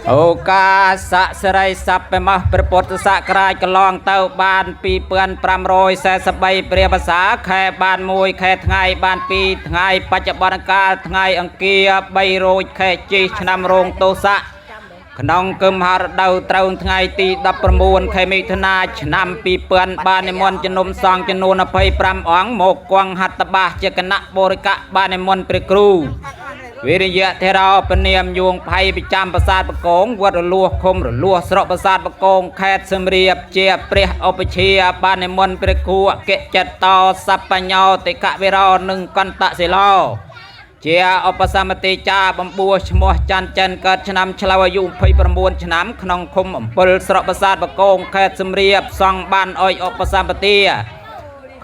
โอกาสสไรสับไปมาประปดสะกรายกลองเต้าบานปีเปือนปรำโรยแสสบายเปรียภาษาแค่บานมวยแค่ไงบานปีไงปัจจุบันกาลไงอังเกียใบโรยแค่จีชนำโรงโตสะขนองกึมหาดาวเต้าไงตีดับประมูลแค่มิถุนาชนำปีเปือนบานในมณฑนมซองจนูนภัยปรำอ๋องโมกกวงหัตตบาเจกนะบริกะบานในมณฑปริครูวิริยะเทราปเนียมยวงภัยปิจามประสาทประโกงวัดลัวคมลัวสระประสาทประโกงแคดสมเรียบเจียเปรียอปเชียบานในมณฑปริคูเกจตอสัพปัญญาติกะเวรอหนึ่งกันตะศิลาเจียอปสามติจาบำบัวชมวจันจันเกิดชนำชลาวยุภัยประมวลชนำขนองคมปลสระประสาทประโกงแคดสมเรียบซองบานอ้อยอปสามติ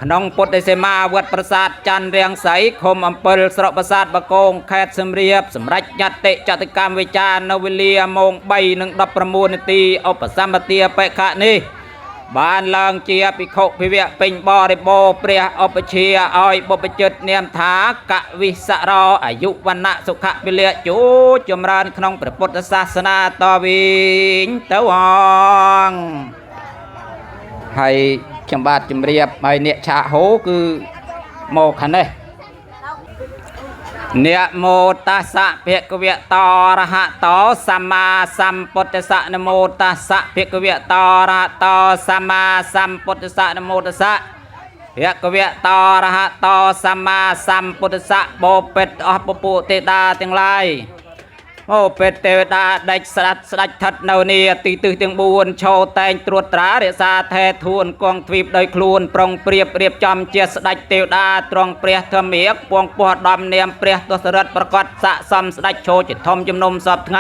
ขนองปดได้เสมาวัดประสาทจันเรียงใสคมอำเภอสระประสาทบะโกงแคดสมเรียบสำรัจยัตเตจัตกรรมวิจารณวิเลียมงใบหนึ่งดับประมูลตีอปสัมปติเปะขะนี้บ้านลางเจียปิโคพิเวะเป็นบริโภเปรียอปเชียอ้อยบปจุดเนียมถากะวิสรออายุวันณะสุขวิเลียจูจมรานขนองพระพุทธศาสนาต่อวิญตวงให้จำบาดจำเรียบไอเนชาโหคือโมขันเนเนโมตัสสะเพกเวตอระหะโตสัมมาสัมพุทธัสสะนโมตัสสะเพกเวตอระหะโตสัมมาสัมพุทธัสสะนโมตัสสะเพกเวตอระหะโตสัมมาสัมพุทธัสสะโบเป็ดอภปุเตตาทั้งหลายโอ้เป็ดเทวดาได้สดัดทัดนาเนียตีตือเตียงบุญโชว์แต่งตรวจตราเรศาแททวนกองทวีปโดยคลูนปรองเปรียบเรียบจำเจียสดัดเทวดาตรองเปรียเทเมียกปวงปวดดำเนียมเปรียตัวสรัดประกอบสะสมสดัดโชว์จิตทมจุมนุมสอบไง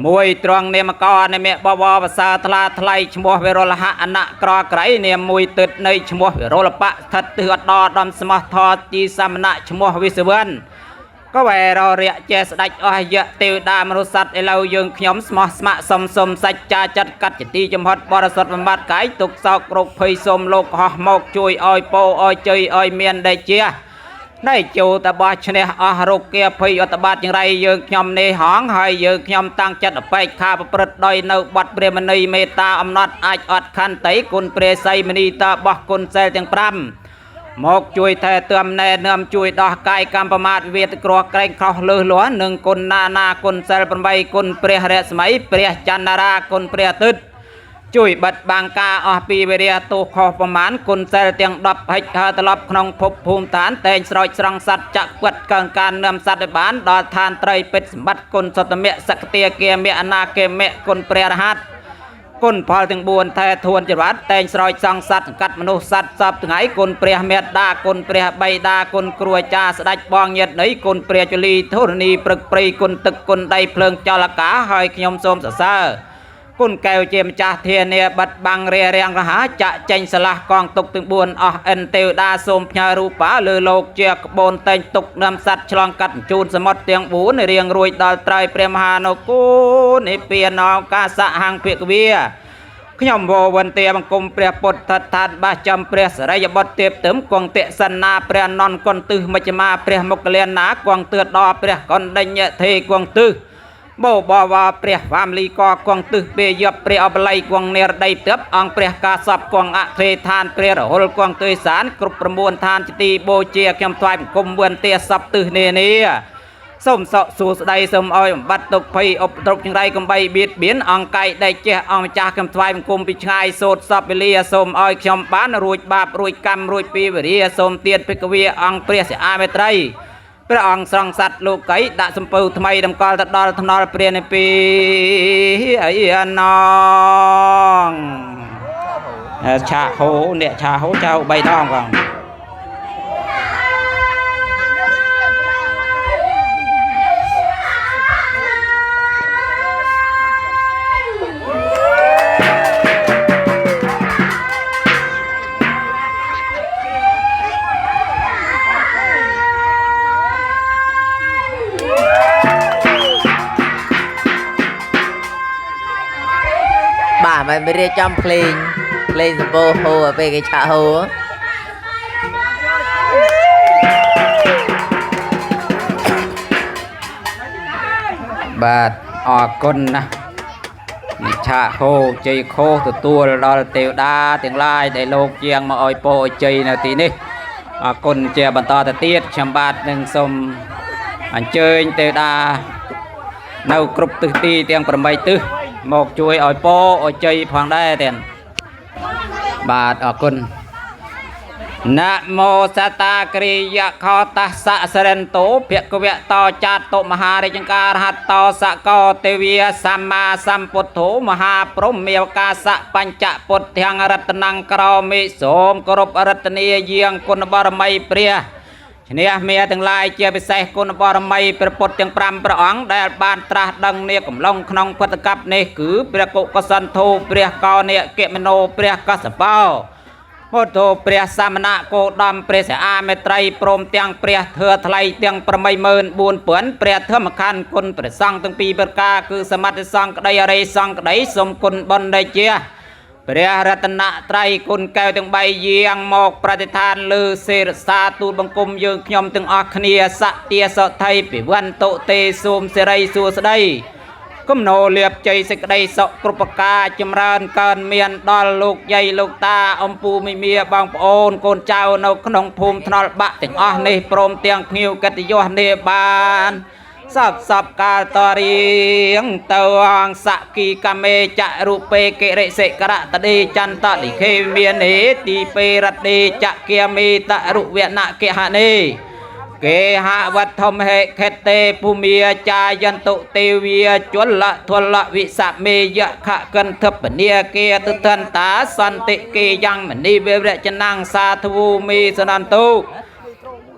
มวยตรองเนียมกรในเมฆบวรภาษาทลาทลายชมัวเวโรลหะอนะกรอไกรเนียมมวยติดในชมัวเวโรลปะทัดเตือดดอดำสมทอจีสามณะชมัววิศวันก็แวเราเรียเจสดัดอ้อยเยอะเทวดามนุษย์สัตว์เรายืงขยมสมสมะสมสมสัจจาจัดกัดจิตติจมหัดบริสุทธิ์บำบัดกายตุกสอกรุกเพยสมโลกหอมกช่วยอ้อยโปอ้อยเจยอ้อยเมียนได้เจียได้จูตบาชเนอหรุกเกียเพยอัตบาอย่างไรยืงขยมในห้องให้ยืงขยมตั้งจัดไปข้าประพฤติโดยในบัดเปรมณีเมตตาอำนาจอาจอัดขันไตกุลเปรไซมณีตาบกกุลเซลจังปรำมกช่วยแทเติมแนเนิมช่วยดอกกายกรรมประมาทเวทกรัวเกรงเขาเลือหลวหนึ่งคนนาคนเซลปนใบคนเปรียเรศมัยเปรียจันนาราคนเปรียตึดช่วยบัดบางกาอปีเวเรียตุขอประมาณคนเซลเตียงดับให้เธอตลบขนมภพภูมิฐานแต่งสอยสรังสัตว์จักวัดเกินการนำสัตว์บ้านดอทานไตรเป็ดบัดคนสตเมะสักเตียเกียเมอนาเกเมคนเปรียรหัสกุนพอถึงบุญแททวนจังหวัดแต่งสอยสังสัตว์กัดมนุษย์สัตว์สับถึงไงกุนเปรียเมตดากุนเปรียใบดากุนกลัวจ่าสดัดบองเย็ดไหนกุนเปรียจุลีทุรณีปรึกปรีกุนตึกกุนได้เพลิงจอลกาหอยขยมโสมเสอกุนแก้วเจมจ่าเทียนเนียบัดบังเรียเรียงระหาจะเจงสละกองตกถึงบุญอ๋อเอ็นเตวดาโสมพญารูปะเลือโลกเจียกบนแต่งตกนำสัตว์ฉลองกัดจูนสมดเตียงบุญในเรียงรวยดอลไตรเปรียมหานกุนเปียนอกาสะหังเปียกเวียขยมโววันเตียบังกุมเปรียปดทัดทัดบาจำเปรียสไรยบดเตียบเติมกวงเตะสันนาเปรียนอนกอนตือมัจมาเปรียมกเลียนนากวงเตือดอเปรียกอนดัญเยเทกวงตือโบบวาเปรียฟามลีกอกวงตือเปรียบเปรียอบไลกวงเนรได้เติบอังเปรียกาสับกวงอะเททานเปรียโหลกวงตือสารกรุบประมวลทานจิตีโบเจียขยมทวายกุมวันเตียสับตือเนเนียส้มสะสูสไดส้มอ้อยบัดตกไฟอบตกอย่างไรกำใบเบียดเบียนอังไก่ได้เจ้าอังจากำทวายกุมปิชายโสดสับเบลียส้มอ้อยขยมบ้านรุยบาปรุยกรรมรุยปีเวรียส้มเตียนพิกเวียอังเปรียสอาเมตรัยพระองค์ทรงสัตว์ลูกไก่ดะสมปูทำไมดำกอลตัดดอลทนอลเปรียในปีไอ้น้องชาโหเนี่ยชาโหเจ้าใบทองก่อนbà mày mới đi trong plane sập hồ về cái chợ hồ bà អរគុណណានិឆាខោជ័យខោទទួលដល់ទេវតាទាំងឡាយដែលលោកជាងមកឲ្យពរឲ្យជ័យនៅទីនេះអរគុណជាបន្តទៅទៀតខ្ញុំបាទនឹងសូមអញ្ជើញទេវតានៅគ្រប់ទិសទីទាំង8ទិសមកជួយឲ្យពរឲ្យជ័យផងដែរទាំងបាទអរគុណណាមោសតាគ្រិយខតស្សៈសរិន្ទោភគវៈតោចាតុមហារាជង្ការហតោសកោទេវាសម្មាសម្ពុទ្ធោមហាព្រហ្មេវកាសៈបញ្ចពុទ្ធាងរតនង្ក្រោមិសូមគោរពរតនីយាងគុណបរមីព្រះឈ្នះមេទាំងឡាយជាពិសេសគុណបរមីព្រះពុទ្ធទាំង5ព្រះអង្គដែលបានត្រាស់ដឹងនាកំឡុងក្នុងពុទ្ធកັບនេះគឺព្រះកុកសន្ធោព្រះកោនិកមនោព្រះកសបោពុទ្ធោព្រះសមណគោដមព្រះសិអាមេត្រីព្រមទាំងព្រះធឿថ្លៃទាំង84000ព្រះធម្មខណ្ឌគុណព្រះសង្ឃទាំងពីរប្រការគឺសមត្ថសង្ឃក្តីអរិយសង្ឃក្តីសូមគុណបុណ្យដែលជាព្រះរតនត្រ័យគុណកែវទាំង3យាងមកប្រតិឋានលើសេរសាទូលបង្គំយើងខ្ញុំទាំងអស់គ្នាសទាសថៃពិវន្តុទេសូមសិរីសួស្តីគំនោលៀបជ័យសេចក្តីសុខគ្រប់ប្រការចម្រើនកើនមានដល់លោកយាយលោកតាអំពូមីមាបងប្អូនកូនចៅនៅក្នុងភូមិថ្នល់បាក់ទាំងអស់នេះព្រមទាំងភ្ញៀវកិត្តិយសនេះបានសពកាលតរៀងតើអង្គសគីកមេចរូបេកិរិសិករតដេចន្តលិខេមានហេទីពេរតេចគាមេតរុវនកិហនេគេហវត្ថមហេខេតេភូមិចាយន្តុទេវាជលធលវិសមេយខកន្ធពនីគេទតន្តាសន្តិគេយ៉ាងមនីវរចនាំងសាធវូមីសនន្តុ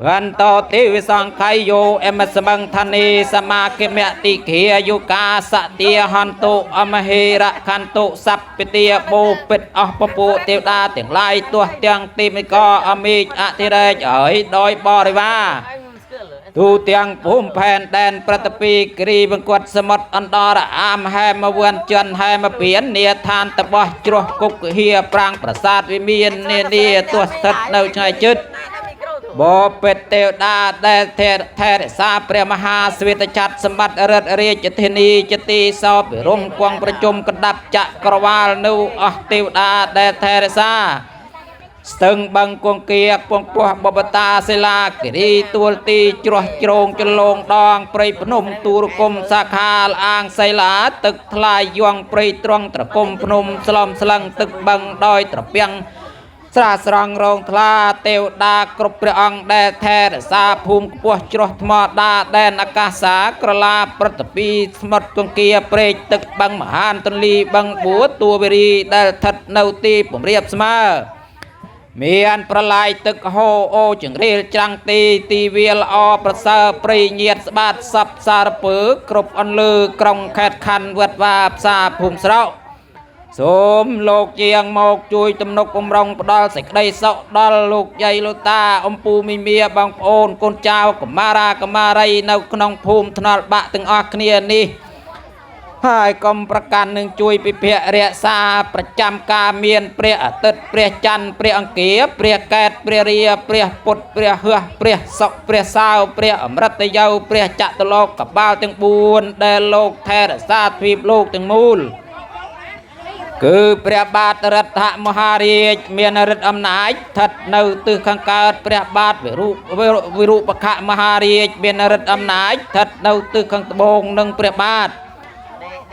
វន្តោទេវិសង្ខៃយោអមសមង្ធនីសមាគមតិគាយុកាសតិហន្តុអមហេរខន្តុសព្ពទាបោពិតអស់ពពុទេវតាទាំងឡាយទោះទាំងទីមិកអមេចអធិរេចហើយដោយបរិវារទូទាំងភូមិផែនដែនប្រតិពីគ្រីបង្គត់សមុទ្រអន្តរអាមហេមវ័នចន្ទហេមពៀននាឋានតបោះជ្រោះគុកហៀប្រាំងប្រាសាទវិមាននានាទោះស្ថិតនៅឆ្ងាយជិតបបិទ្ធទេវតាដែលថែរក្សាព្រះមហាស្វេតឆ័ត្រសម្បត្តិរិទ្ធរាជធានីជាទីសោពិរមគង់ប្រជុំកណ្ដាប់ចក្រវាលនៅអស់ទេវតាដែលថែរក្សាស្ទឹងបឹងគង្គាពងពោះបបតាសិលាគិរីទួលទីជ្រោះជ្រងចលងដងព្រៃភ្នំទូរគុំសាខាលអាងសីលាទឹកថ្លាយយងព្រៃត្រង់ត្រគុំភ្នំស្លំស្លឹងទឹកបឹងដោយត្រពាំងស្រាស្រង់រងថ្លាទេវតាគ្រប់ព្រះអង្គដែលថែរក្សាភូមិខ្ពស់ជ្រោះថ្មដាដែនអាកាសាក្រឡាប្រតិពីស្មុតគង្គាព្រែកទឹកបឹងមហានទន្លីបឹងបួតួវេរីដែលស្ថិតនៅទីពំរៀបស្មើមានប្រឡាយទឹកហូរអូចង្រៀលច្រាំងទីវាលអប្រសើរព្រៃញាតស្បាតសពសារពើគ្រប់អន្លើក្រុងខេត្តខណ្ឌវត្តវាផ្សារភូមិស្រោសូមលោកជាងមកជួយទំនុកបំរុងផ្ដល់សេចក្តីសុខដល់លោកយាយលោកតាអំពូមីមាបងប្អូនកូនចៅកមារាកមារីនៅក្នុងភូមិថ្នល់បាក់ទាំងអស់គ្នានេះហើយកុំប្រកាន់នឹងជួយពិភាក្សារក្សាប្រចាំការមានព្រះអាទិត្យព្រះច័ន្ទព្រះអង្គារព្រះកែតព្រះរាព្រះពុទ្ធព្រះហឺព្រះសុក្រព្រះសាវព្រះអមૃតយោព្រះចតុលោកកបាលទាំង4ដែលលោកថែរក្សាទ្វីបលោកទាំងមូលគឺព្រះបាទរដ្ឋមហារាជមានឫទ្ធិអំណាចស្ថិតនៅទិសខាងកើតព្រះបាទវិរូបខមហារាជមានឫទ្ធិអំណាចស្ថិតនៅទិសខាងត្បូងនិងព្រះបាទ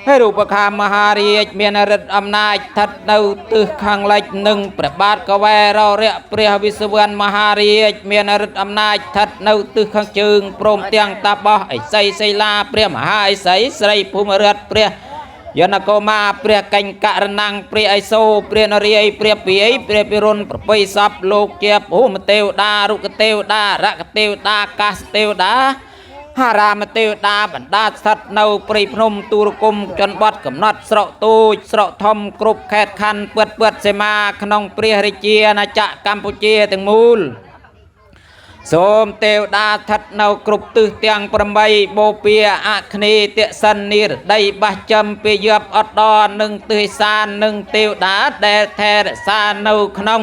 ហើយរូបខាមហារាជមានឫទ្ធិអំណាចស្ថិតនៅទិសខាងលិចនិងព្រះបាទកវែររៈព្រះវិសវណ្ណមហារាជមានឫទ្ធិអំណាចស្ថិតនៅទិសខាងជើងព្រមទាំងតាបោះឥសីសីលាព្រះមហាឥសីស្រីភូមិរដ្ឋព្រះយនកោមាព្រះកញ្ញករណង្គព្រះឥសូរព្រះនរាយព្រះពីយព្រះពិរុណប្រពៃសពលោកជាភូមិទេវតារុក្ខទេវតារក្ខទេវតាកាសទេវតាហារាមទេវតាបណ្ដាស្ថិតនៅព្រៃភ្នំទូរគុំចន្ទបត់កំណត់ស្រកទូចស្រកធំគ្រប់ខេត្តខណ្ឌពិតសេមាក្នុងព្រះរាជាណាចក្រកម្ពុជាទាំងមូលសូមទេវតាស្ថិតនៅគ្រប់ទិសទាំង8បូព៌ាអគ្នេទសិននិរដីបះចំពីយប់អត់ដនិងទិសាននិងទេវតាដែលថែរក្សានៅក្នុង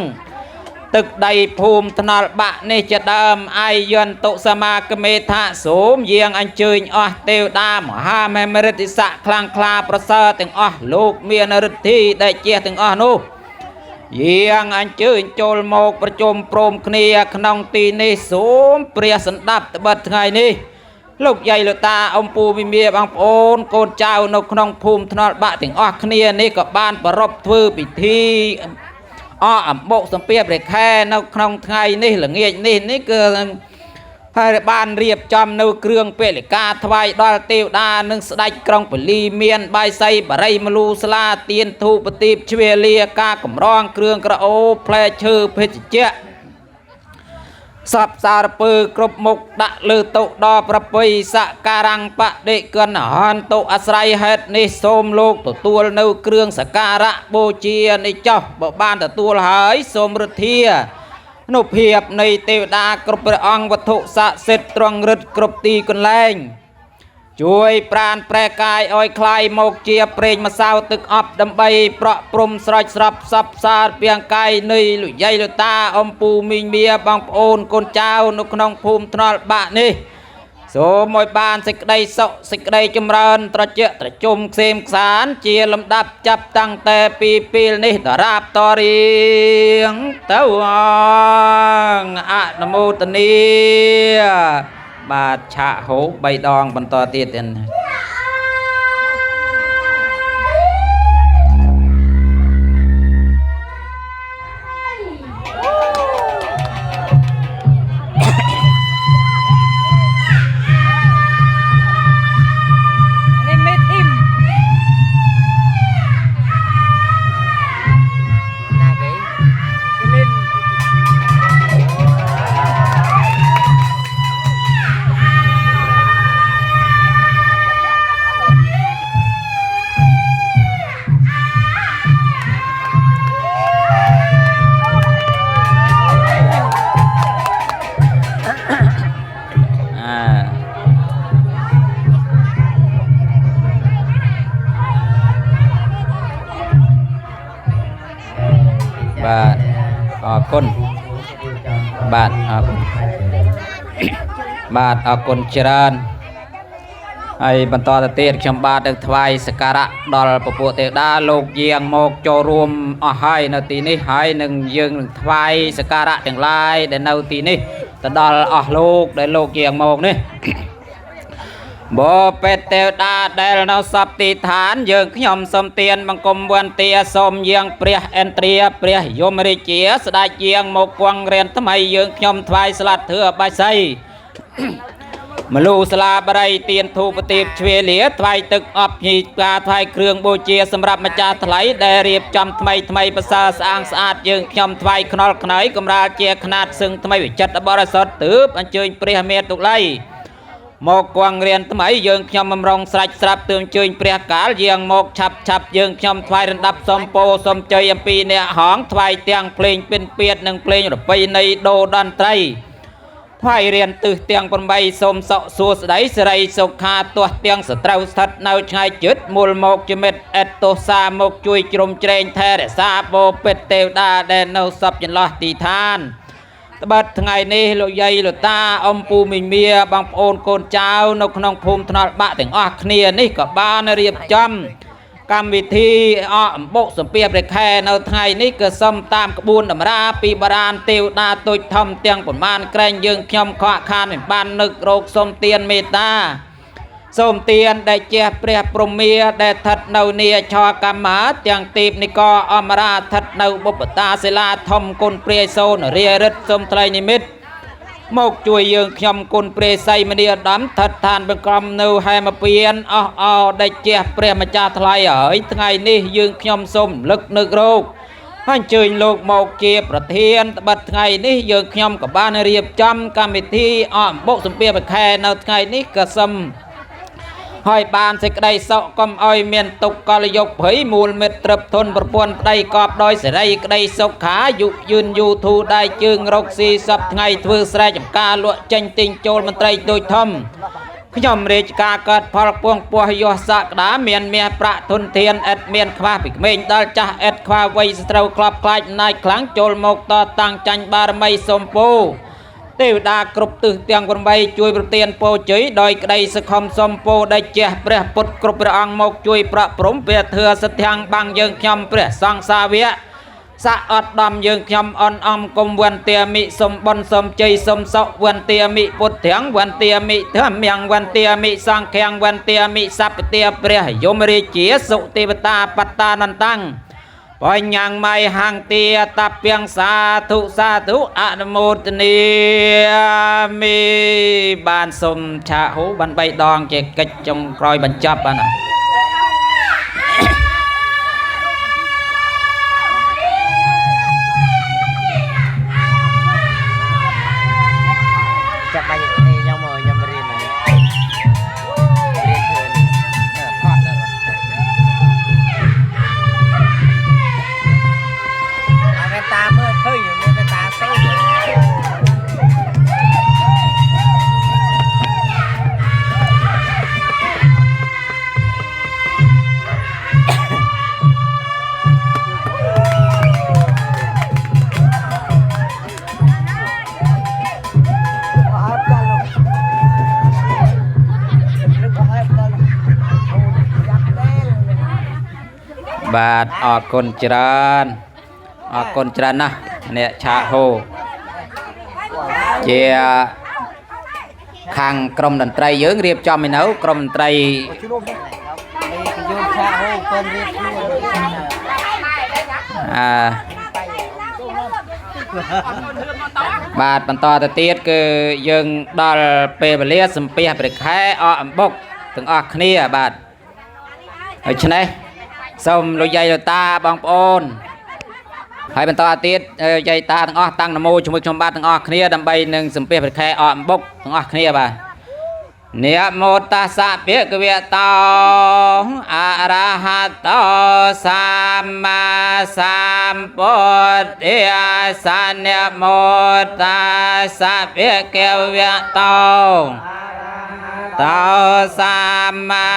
ទឹកដីភូមិថ្នល់បាក់នេះជាដើមអាយយន្តុសមាកមេថាសូមយាងអញ្ជើញអស់ទេវតាមហាមេមរិទ្ធិស័កខ្លាំងក្លាប្រសើរទាំងអស់លោកមានឫទ្ធិដែលជាទាំងអស់នោះយាងអញ្ជើញចូលមកប្រជុំព្រមគ្នាក្នុងទីនេះសូមព្រះសណ្ដាប់ត្បិតថ្ងៃនេះលោកយាយលោកតាអំពូវិមាបងប្អូនកូនចៅនៅក្នុងភូមិថ្នល់បាក់ទាំងអស់គ្នានេះក៏បានប្រពធ្វើពិធីអំបុកសំពៀបរេខែនៅក្នុងថ្ងៃនេះល្ងាចនេះគឺហើយបានរៀបចំនៅគ្រឿងពលិកាថ្វាយដល់ទេវតានិងស្ដេចក្រុងពលីមានបាយសីបរិយមលូស្លាទៀនធូបទីបជ្វាលាការកម្រងគ្រឿងក្រអូបផ្លែឈើភេសជ្ជៈសពសារពើគ្រប់មុខដាក់លើតុដល់ប្រពៃសក្ការាំងបដិកិនហន្តុអាស្រ័យហេតុនេះសូមលោកទទួលនៅគ្រឿងសក្ការៈបូជានេះចោះបើបានទទួលហើយសូមឫទ្ធានុភាពនៃទេវតាគ្រប់ព្រះអង្គវត្ថុស័ក្តិសិទ្ធិត្រង់រឹតគ្រប់ទីកន្លែងជួយប្រានប្រែកាយឲ្យคลายមកជាប្រេងម្សៅទឹកអប់ដើម្បីប្រក់ព្រំស្រោចស្រពសពសារពាងកាយនៃលោកយាយលោកតាអំពូមីងមៀបងប្អូនកូនចៅនៅក្នុងភូមិថ្នល់បាក់នេះសូមឲ្យបានសេចក្តីសុខសេចក្តីចម្រើនត្រជាក់ត្រជុំខ្សែមខ្សានជាលំដាប់ចាប់តាំងតែពីពេលនេះដរាបតរៀងទៅអនុមោទនាបាទឆាកហូប3ដងបន្តទៀតទៀតបាទអរគុណបាទអរគុណបាទអរគុណច្រើនហើយបន្តទៅទៀតខ្ញុំបាទនឹងថ្វាយសក្ការៈដល់ពពួកទេវតាលោកយាងមកចូលរួមអស់ហើយនៅទីនេះហើយនឹងយើងនឹងថ្វាយសក្ការៈទាំងឡាយដែលនៅទីនេះទៅដល់អស់លោកដែលលោកយាងមកនេះបពេតទេវតាដែលនៅសពទីឋានយើងខ្ញុំសូមទានបង្គំវន្តាសូមយាងព្រះឥន្ទ្រាព្រះយមរាជាស្ដេចយាងមកគង់រៀនថ្មីយើងខ្ញុំថ្វាយស្លាត់ធឿបាយសីមលូស្លាបរិយទៀនធូបទីបជ្វាលាថ្វាយទឹកអប់ញីផ្កាថ្វាយគ្រឿងបូជាសម្រាប់ម្ចាស់ថ្លៃដែលរៀបចំថ្មីប្រសើរស្អាងស្អាតយើងខ្ញុំថ្វាយខ្នល់ខ្នើយកំរាលជាខ្នាតសឹងថ្មីវិចិត្របរិសុទ្ធទើបអញ្ជើញព្រះមេតុល័យមកគង់រៀនថ្មីយើងខ្ញុំបំរុងស្រេចស្រាប់ទើបអញ្ជើញព្រះកាលយាងមកឆាប់យើងខ្ញុំថ្វាយរំដាប់សំពោសំជ័យអំពីអ្នកហងថ្វាយទាំងភ្លេងពិនពៀតនិងភ្លេងរបីនៃដូរតន្ត្រីថ្វាយរៀនទិសទាំង8សូមសុខសួស្តីសិរីសុខាទាស់ទាំងសត្រូវស្ថិតនៅឆ្ងាយជិតមូលមកជាមិត្តអេតទោសាមកជួយជ្រោមជ្រែងថែរក្សាបូពេតទេវតាដែលនៅសពចន្លោះទីឋានត្បិតថ្ងៃនេះលោកយាយលោកតាអំពូមីងមៀបងប្អូនកូនចៅនៅក្នុងភូមិថ្នល់បាក់ទាំងអស់គ្នានេះក៏បានរៀបចំកម្មវិធីអំបុកសំពៀបរេខែនៅថ្ងៃនេះក៏សុំតាមក្បួនតម្រាពីបារាណទេវតាទុយធំទាំងប្រមាណក្រែងយើងខ្ញុំខកខានមិនបាននឹករោគសុំទានមេត្តាសូមទានដែលជាព្រះព្រហ្មាដែលស្ថិតនៅនាឆកម្មាទាំងទីបនិកអមរាស្ថិតនៅបុព្វតាសិលាធំគុណព្រាយសូនរារិទ្ធសូមថ្លៃនិមិត្តមកជួយយើងខ្ញុំគុណព្រះសីមនីឧត្តមស្ថិតឋានបង្កំនៅហេមពៀនអស់អោដែលជាព្រះម្ចាស់ថ្លៃហើយថ្ងៃនេះយើងខ្ញុំសូមលឹកនឹករោគអញ្ជើញលោកមកជាប្រធានត្បិតថ្ងៃនេះយើងខ្ញុំក៏បានរៀបចំកម្មវិធីអំបុកសំពៀបខែនៅថ្ងៃនេះក៏សូមហើយបានសេចក្តីសុខកុំឲ្យមានទុក្ខកលយុគភ័យមូលមិត្តត្រឹបធនប្រពន្ធប្តីកប់ដោយសេរីក្តីសុខាយុយឺនយូធូដៃជើងរកស៊ីសពថ្ងៃធ្វើស្រែចម្ការលក់ចេញទិញចូលមន្ត្រីដូចធំ ខ្ញុំរាជការកើតផលពួងពោះយោសក្តាមានមាសប្រាក់ធនធានឥតមានខ្វះពីក្មេងដល់ចាស់ឥតខ្វះវ័យស្ត្រូវក្លាប់ខ្លាចអំណាចខ្លាំងចូលមកតតាំងចាញ់បារមីសូមពរទេវតាគ្រប់ទិសទាំង8ជួយប្រទានពរជ័យដោយក្តីសង្ឃឹមសូមពរដែលជះព្រះពុទ្ធគ្រប់ព្រះអង្គមកជួយប្រព្រំព្រះធឿសទ្ធាំងបាំងយើងខ្ញុំព្រះសង្ឃសាវកសាអត់ដំយើងខ្ញុំអនអំគុំវន្តាមិសុំបុណ្យសុំជ័យសុំសុខវន្តាមិពុទ្ធទាំងវន្តាមិធម្មំវន្តាមិសង្ឃំវន្តាមិសព្ទាព្រះយមរាជាសុទេវតាបត្តានន្តੰបញ្ញាំងមៃហាំងទាតពាំងសាធុសាធុអនុមោទនីមិបានសុំឆាហូបាន3ដងជាកិច្ចចុងក្រោយបញ្ចប់បានចាប់បាញ់នេះខ្ញុំរៀនមករៀនឃើញថតដល់អត់តាមើលឃើញមានតាសូមបាទអរគុណច្រើនណាស់អ្នកឆាហូជាខាងក្រុមតន្ត្រីយើងរៀបចំឯនៅក្រុមតន្ត្រីបាទបន្តទៅទៀតគឺយើងដល់ពេលវេលាសំពះព្រះខែអកអំបុកទាំងអស់គ្នាបាទដូច្នេះសូមលោកយាយលោកតាបងប្អូនហើយបន្តទៀតយាយតាទាំងអស់តាំងនមោជាមួយខ្ញុំបាទទាំងអស់គ្នាដើម្បីនឹងសំពះព្រះខែអកអំបុកទាំងអស់គ្នាបាទนะโมตัสสะภะคะวะโตอะระหะโตสัมมาสัมพุทธัสสะนะโมตัสสะภะคะวะโตสัมมา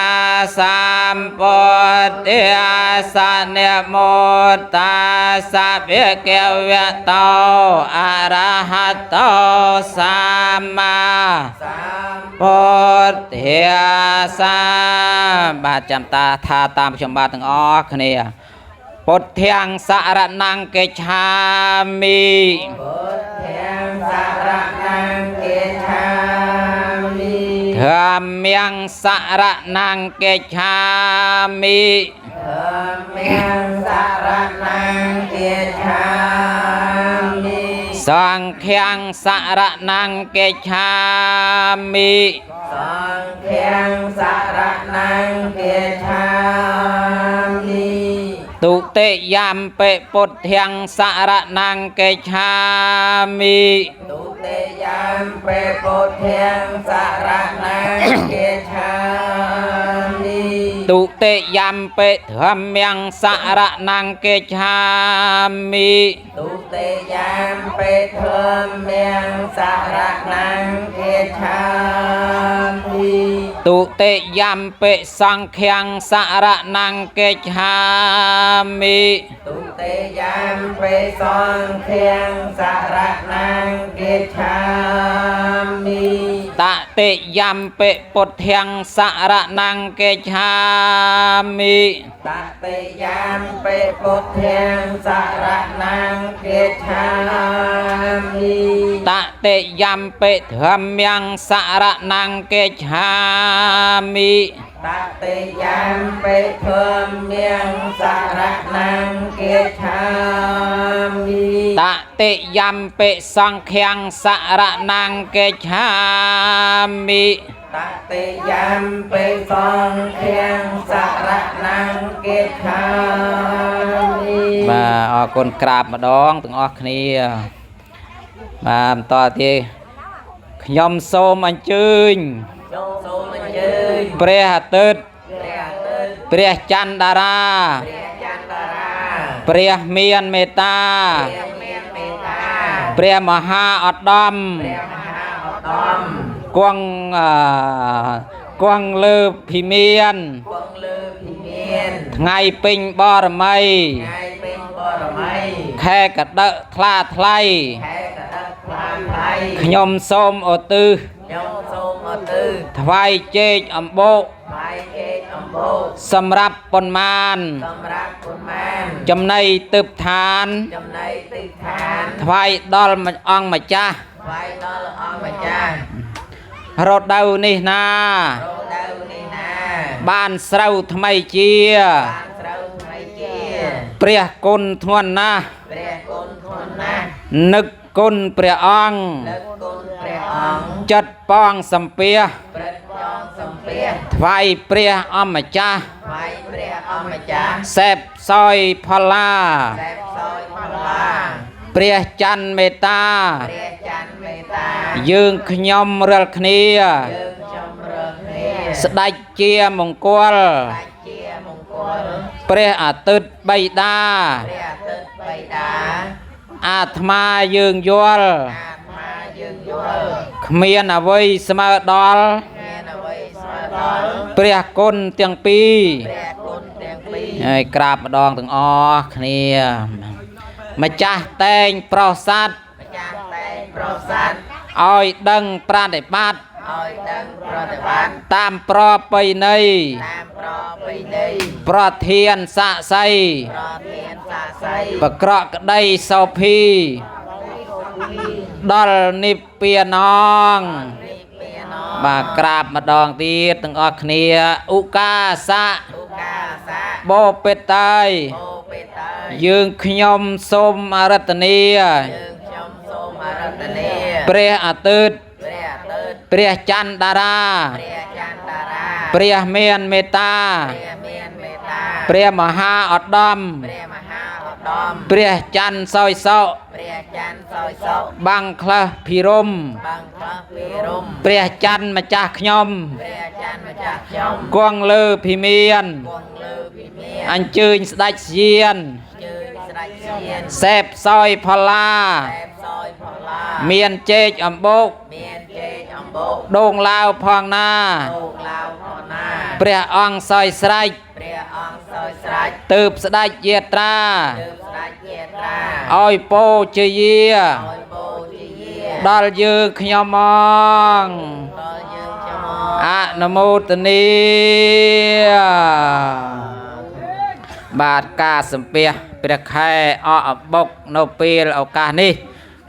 สัมพุทธัสสะนะโมตัสสะภะคะวะโตอะระหะโตสัมมาពុទ្ធិសាបាទចាំតាថាតាមខ្ញុំបាទទាំងអស់គ្នាពុទ្ធទាំងសរណង្កិច្ឆាមិពុទ្ធទាំងសរណង្កិច្ឆាមិធម្មំសរណង្កិច្ឆាមិធម្មំសរណង្កិច្ឆាមិសង្ឃំសរណង្កិច្ឆាមិសង្ឃំសរណង្កិច្ឆាមិទុតិយំពេពុទ្ធទាំងសរណង្កិច្ឆាមិទុតិយំពេពុទ្ធទាំងសរណង្កិច្ឆាមិទុតិយំពេធម្មំសរណង្កិច្ឆាមិទុតិយំពេធម្មំសរណង្កិច្ឆាមិទុតិយំពេសង្ឃំសរណង្កិច្ឆាមិទុតិយំពេសង្ឃំសរណង្កិច្ឆាមិតតិយំពេពុទ្ធទាំងសរណង្កិច្ឆាមិតតិយំពេពុទ្ធទាំងសរណង្កិច្ឆាមិតតិយំពេធម្មំសរណង្កិច្ឆាមិតតិយំពេធម្មំសរណង្កិច្ឆាមិតតិយំពេសង្ឃំសរណង្កិច្ឆាមិតតិយំពេសង្ឃំសរណង្កិច្ឆាមិបាទអរគុណក្រាបម្ដងទាំងអស់គ្នាបាទបន្តទៀតខ្ញុំសូមអញ្ជើញព្រះអាទិត្យព្រះច័ន្ទតារាព្រះមានមេត្តាព្រះមហាឧត្តម គង់លើភិមាន គង់លើភិមាន ថ្ងៃពេញបរមី ថ្ងៃពេញបរមី ខែកដិកថ្លាថ្លៃ ខែកដិកថ្លាថ្លៃ ខ្ញុំសូមឧទ្ទិស ខ្ញុំសូមឧទ្ទិស ថ្វាយចេកអំបោក ថ្វាយចេកអំបូក សម្រាប់ប៉ុន្មាន សម្រាប់គុណម៉ាន ចំណីទិបឋាន ចំណីទិដ្ឋាន ថ្វាយដល់អង្គម្ចាស់ ថ្វាយដល់អង្គម្ចាស់ រដូវនេះណា រដូវនេះណា បានស្រូវថ្មីជា បានស្រូវថ្មីជា ព្រះគុណធ្ងន់ណាស់ ព្រះគុណធនណាស់ នឹកគុណព្រះអង្គ លើកគុណព្រះអង្គ ចិត្តប៉ងសំពះ ព្រឹត្តចងសំពះ ថ្វាយព្រះអម្ចាស់ ថ្វាយព្រះអង្គម្ចាស់ សេពសោយផល្លា តែផ្សោយផល្លា ព្រះច័ន្ទមេត្តា ព្រះច័ន្ទមេត្តា យើងខ្ញុំរាល់គ្នា យើងចំរើគ្នា ស្ដេចជាមង្គល ដាច់ជាមង្គល ព្រះអាទិត្យបិតា ព្រះអាទិត្យបិតា អាត្មាយើងយល់ អាត្មាយើងយល់ គ្មានអ្វីស្មើដល់ មានអ្វីស្មើដល់ ព្រះគុណទាំងពីរ ព្រះគុណទាំងពីរ ហើយក្រាបម្ដងទាំងអស់គ្នាម្ចាស់តែងប្រស័ត្ន ម្ចាស់តែងប្រសាទ ឲ្យដឹងប្រតិបត្តិ ឲ្យដឹងប្រតិបត្តិ តាមប្រពៃណី តាមប្រពៃណី ប្រធានស័ក្តិសិទ្ធិ ប្រធានសាស័យ ប្រក្រកក្តីសោភី ដល់និព្វានង នេះមានណ បាទក្រាបម្ដងទៀតទាំងអស់គ្នាឧកាសៈ ឧកាសៈ បោពេតតាយ អូបេតើ យើងខ្ញុំសូមអរតនី យើងខ្ញុំសូមអរតនា ព្រះអាទិត្យ ព្រះអាទិត្យ ព្រះច័ន្ទតារា ព្រះច័ន្ទតារា ព្រះមានមេត្តា ព្រះមានមេត្តា ព្រះមហាឧត្តម ព្រះមហាឧត្តម ព្រះច័ន្ទសោយសោ ព្រះច័ន្ទសោយសុខ បាំងខ្លះភិរម បាំងខ្លះពីរំ ព្រះច័ន្ទម្ចាស់ខ្ញុំ ព្រះច័ន្ទម្ចាស់ខ្ញុំ គង់លើភិមាន គង់លើវិមាន អញ្ជើញស្ដេចសៀន ជើញស្រេចសៀន សេពសោយផល្លា តែផ្សោយផល្លា មានចេកអំបោក មានជេកអំបូក ដូងឡាវផងណា លោកឡាវផណា ព្រះអង្គសោយស្រេច ព្រះអង្គសោយស្រេច ទើបស្ដេចយាត្រា ទើបស្ដេចជាត្រា ឲ្យពោជាយា ឲ្យបូជាយា ដល់យើងខ្ញុំមក ដល់យើងចំ អនុមោទនីបាទការសំពះព្រះខែអកអបុកនៅពេលឱកាសនេះ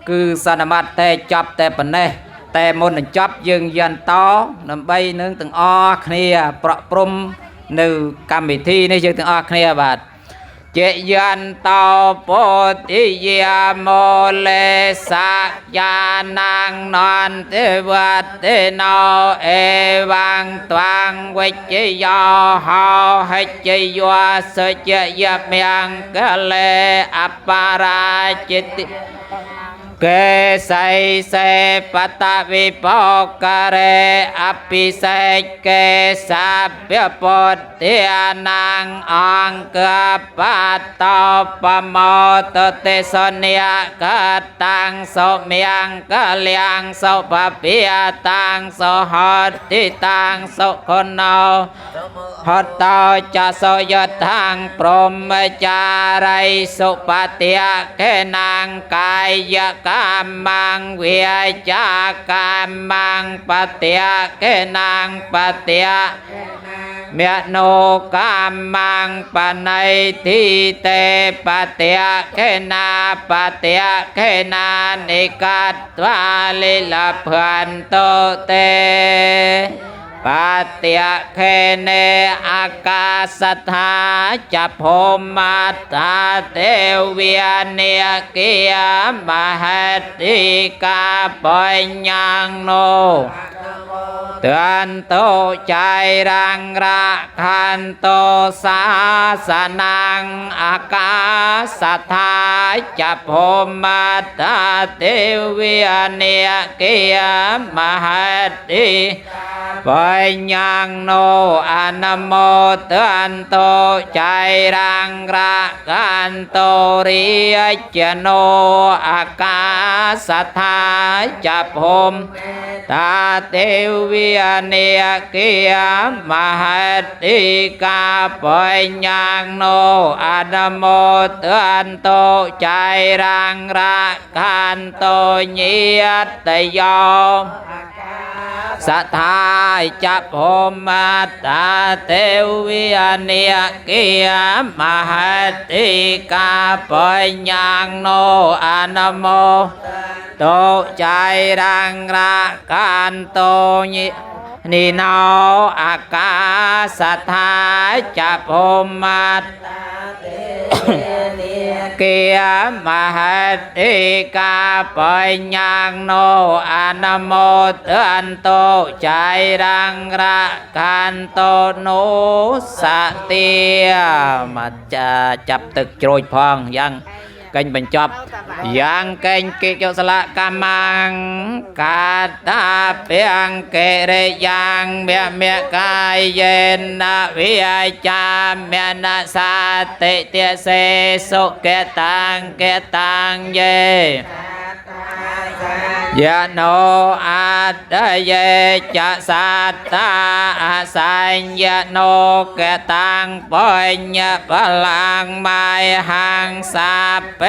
គឺសន្មតតែចប់តែប៉ុណ្ណេះតែមុននឹងចប់យើងយានតដើម្បីនឹងទាំងអស់គ្នាប្រក់ព្រំនៅកម្មវិធីនេះយើងទាំងអស់គ្នាបាទជាយន្តោពុទ្ធិយាមោលេសាយានាងនន្តិវតិណោអេវាងត្វាងវិជ្ជយោហោហិជ្ជយោសុជយមយ៉ាងកលេអបរាជិតិកេសៃសេបតវិបោករេអភិសេកកេសាព្យពុទ្ធានាងអង្គបតោបមោទទេសនិយកតាំងសុមង្គលៀងសុភភិយតាំងសុហតិតាំងសុខណោហតោចសោយតាំងព្រមចារីសុបតិយកេនាងកាយកម្មងវិចាកម្មងបតិយកេនាងបតិយមេណោកម្មងបណៃទីតេបតិយកេណាបតិយកេណានិកតវាលិលភន្តោតេបតិយកេនេអាកាសថាចភូមាតាទេវានិគិយមហេតិកាបញ្ញងនោ เตือนโตใจรังระคันโตสาสนังอากาสัทธาจัพพมัตตาเทวิอเนียเกียมหัตติปัญญังโนอนโมเตือนโตใจรังระกันโตริยจโนอากาสัทธาจัพพมตาเทวิอเนียเกียมหัตติกาปัญญังโนอนโมเตือนโตใจรังระกันโตญิยตโยสัทธาจัพพมัตตาเทวิอเนียเกียมหัตติกาปัญญังโนอนโมโตใจรังระกันโตญินิโนอากาสัทธาจัพพมัตเกียมหัตติกาปัญญังโนอนโมเตือนโตใจรังระกันโตโนสติมาจะจับตึกโจยพองยังกញ្ញបញ្ចប់យ៉ាងកេញកិច្ចសលកម្មងកាតាពេអង្គកិរិយ៉ាងមមកាយយេនវិអាចាមនសាតិតិសេសុកតាំងកតាំងយេយะโนอัตตะเยจะสัตตาอาสัญญโนกตังปัญญะพลังไมหังสัพเพ